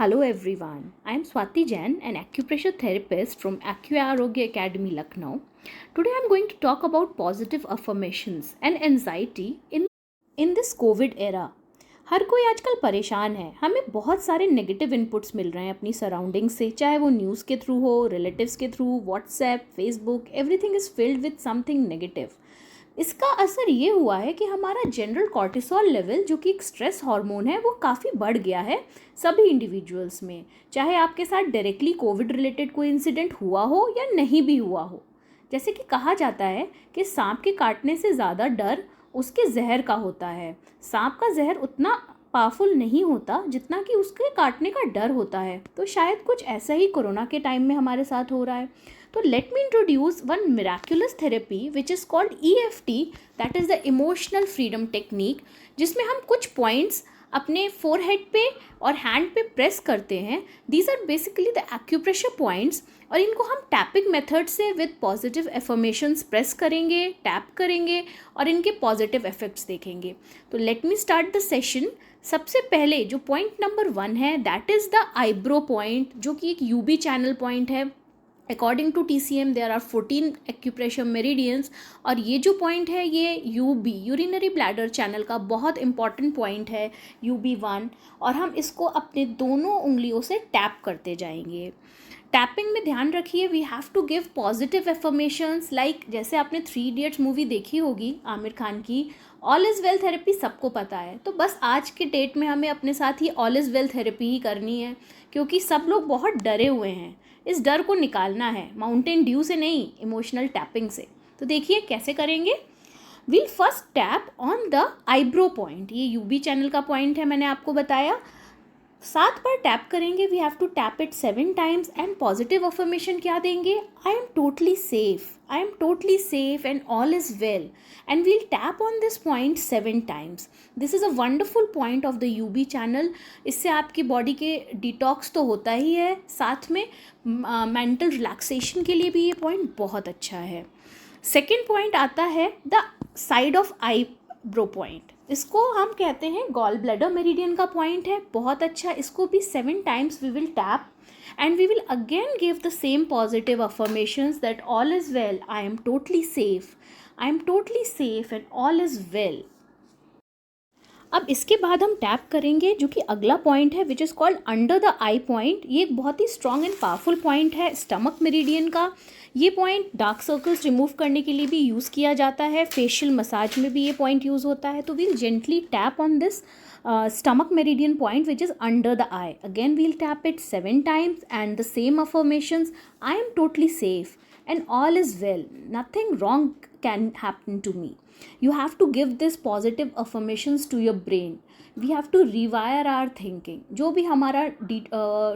Hello everyone, I am Swati Jain, an acupressure therapist from AcuArogya Academy, Lucknow. Today I am going to talk about positive affirmations and anxiety in this COVID era. हर कोई आजकल परेशान है। हमें बहुत सारे negative inputs मिल रहे हैं अपनी सराउंडिंग से, चाहे वो न्यूज़ के थ्रू हो, रिलेटिव्स के through, WhatsApp, Facebook, everything is filled with something negative. इसका असर ये हुआ है कि हमारा जनरल कॉर्टिसोल लेवल, जो कि एक स्ट्रेस हार्मोन है, वो काफ़ी बढ़ गया है सभी इंडिविजुअल्स में, चाहे आपके साथ डायरेक्टली कोविड रिलेटेड कोई इंसिडेंट हुआ हो या नहीं भी हुआ हो। जैसे कि कहा जाता है कि सांप के काटने से ज़्यादा डर उसके जहर का होता है। सांप का जहर उतना पावरफुल नहीं होता जितना कि उसके काटने का डर होता है। तो शायद कुछ ऐसा ही कोरोना के टाइम में हमारे साथ हो रहा है। तो let me introduce one miraculous therapy which is called EFT, that is the emotional freedom technique, जिसमें हम कुछ पॉइंट्स अपने फोरहेड पे और हैंड पे प्रेस करते हैं। These are basically the acupressure points, और इनको हम टैपिंग मेथड से विद पॉजिटिव एफर्मेशंस प्रेस करेंगे, टैप करेंगे और इनके पॉजिटिव इफेक्ट्स देखेंगे। तो let me start the session. सबसे पहले जो पॉइंट नंबर 1 है, that is the eyebrow point, जो कि एक UB चैनल पॉइंट है। According to TCM there are 14 acupressure meridians, और ये जो पॉइंट है ये UB यूरिनरी ब्लैडर चैनल का बहुत इंपॉर्टेंट पॉइंट है, UB1, और हम इसको अपने दोनों उंगलियों से टैप करते जाएंगे। टैपिंग में ध्यान रखिए, we have to give positive affirmations, like जैसे आपने 3 इडियट्स मूवी देखी होगी आमिर खान की, ऑल इज़ वेल थेरेपी सबको पता है। तो बस आज के डेट में हमें अपने साथ ही ऑल इज़ वेल थेरेपी ही करनी है, क्योंकि सब लोग बहुत डरे हुए हैं। इस डर को निकालना है, माउंटेन ड्यू से नहीं, इमोशनल टैपिंग से। तो देखिए कैसे करेंगे। Will first tap on the eyebrow point, ये UB चैनल का पॉइंट है, मैंने आपको बताया। 7 बार टैप करेंगे। We have to tap it 7 times, and positive affirmation क्या देंगे? I am totally safe, I am totally safe and all is well, and we'll tap on this point 7 times. This is a wonderful point of the UB channel. इससे आपकी body के detox तो होता ही है, साथ में मेंटल रिलैक्सेशन के लिए भी ये पॉइंट बहुत अच्छा है। सेकेंड पॉइंट आता है the side of eyebrow point. इसको हम कहते हैं गॉल ब्लैडर मेरिडियन का पॉइंट है, बहुत अच्छा। इसको भी 7 times we will tap, and we will again give the same positive affirmations that all is well, I am totally safe, I am totally safe and all is well. अब इसके बाद हम टैप करेंगे जो कि अगला पॉइंट है, which is called under the I point. ये एक बहुत ही स्ट्रॉन्ग एंड पावरफुल पॉइंट है स्टमक मेरिडियन का। ये पॉइंट डार्क सर्कल्स रिमूव करने के लिए भी यूज़ किया जाता है, फेशियल मसाज में भी ये पॉइंट यूज़ होता है। तो we'll gently tap on this stomach meridian point, which is under the eye. Again we'll tap it 7 times, and the same affirmations: I am totally safe and all is well, nothing wrong can happen to me. You have to give this positive affirmations to your brain. We have to rewire our thinking. जो भी हमारा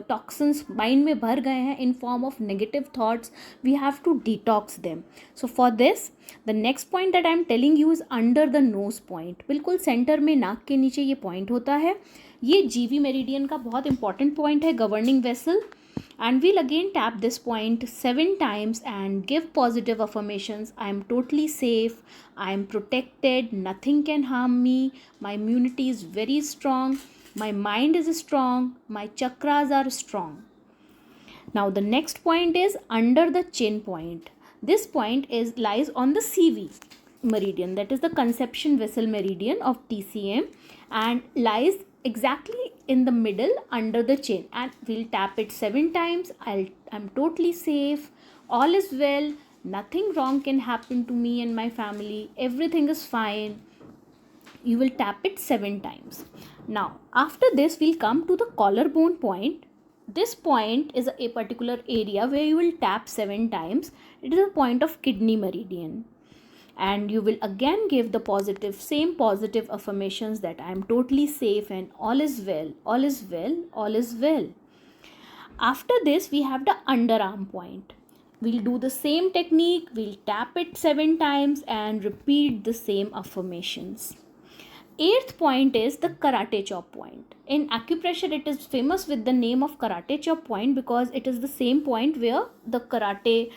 toxins mind में भर गए हैं in form of negative thoughts, we have to detox them. So for this, the next point that I am telling you is under the nose point. बिल्कुल centre में, नाक के नीचे ये पॉइंट होता है। ये GV मेरिडियन का बहुत इंपॉर्टेंट पॉइंट है, governing vessel. And we'll again tap this point 7 times and give positive affirmations. I am totally safe, I am protected, nothing can harm me, my immunity is very strong, my mind is strong, my chakras are strong. Now the next point is under the chin point. This point lies on the CV meridian, that is the conception vessel meridian of TCM, and lies exactly in the middle under the chin, and we'll tap it 7 times. I'm totally safe, all is well, nothing wrong can happen to me and my family, everything is fine. You will tap it 7 times. Now after this we'll come to the collarbone point. This point is a particular area where you will tap 7 times. It is a point of kidney meridian, and you will again give the same positive affirmations that I am totally safe and all is well, all is well, all is well. After this we have the underarm point. We'll do the same technique. We'll tap it 7 times and repeat the same affirmations. Eighth point is the karate chop point. In acupressure, it is famous with the name of karate chop point because it is the same point where the karate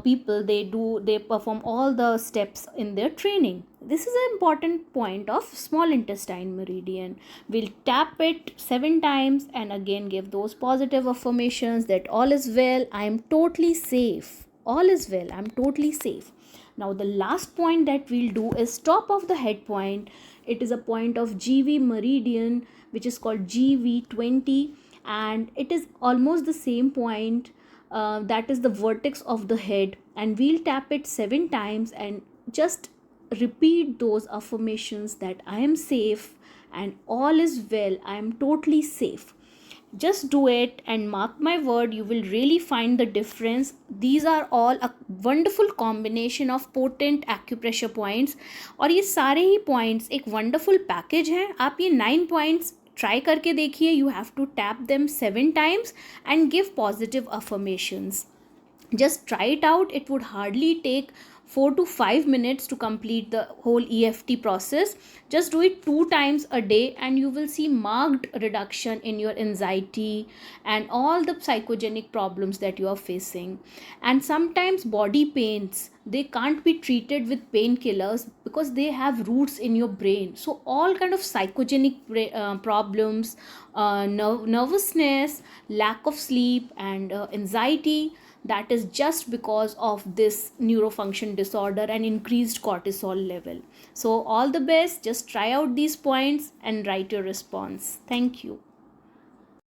people they perform all the steps in their training. This is an important point of small intestine meridian. We'll tap it 7 times and again give those positive affirmations that all is well, I am totally safe. All is well, I'm totally safe. Now the last point that we'll do is top of the head point. It is a point of GV meridian which is called GV20, and it is almost the same point, that is the vertex of the head, and we'll tap it 7 times and just repeat those affirmations that I am safe and all is well, I am totally safe. Just do it and mark my word, you will really find the difference. These are all a wonderful combination of potent acupressure points, और ये सारे ही points एक wonderful package हैं. आप ये 9 points try करके देखिए. You have to tap them 7 times and give positive affirmations. Just try it out. It would hardly take 4 to 5 minutes to complete the whole EFT process. Just do it 2 times a day and you will see marked reduction in your anxiety and all the psychogenic problems that you are facing. And sometimes body pains, they can't be treated with painkillers because they have roots in your brain. So all kind of psychogenic problems, nervousness, lack of sleep, and anxiety, that is just because of this neurofunction disorder and increased cortisol level. So all the best, just try out these points and write your response. Thank you.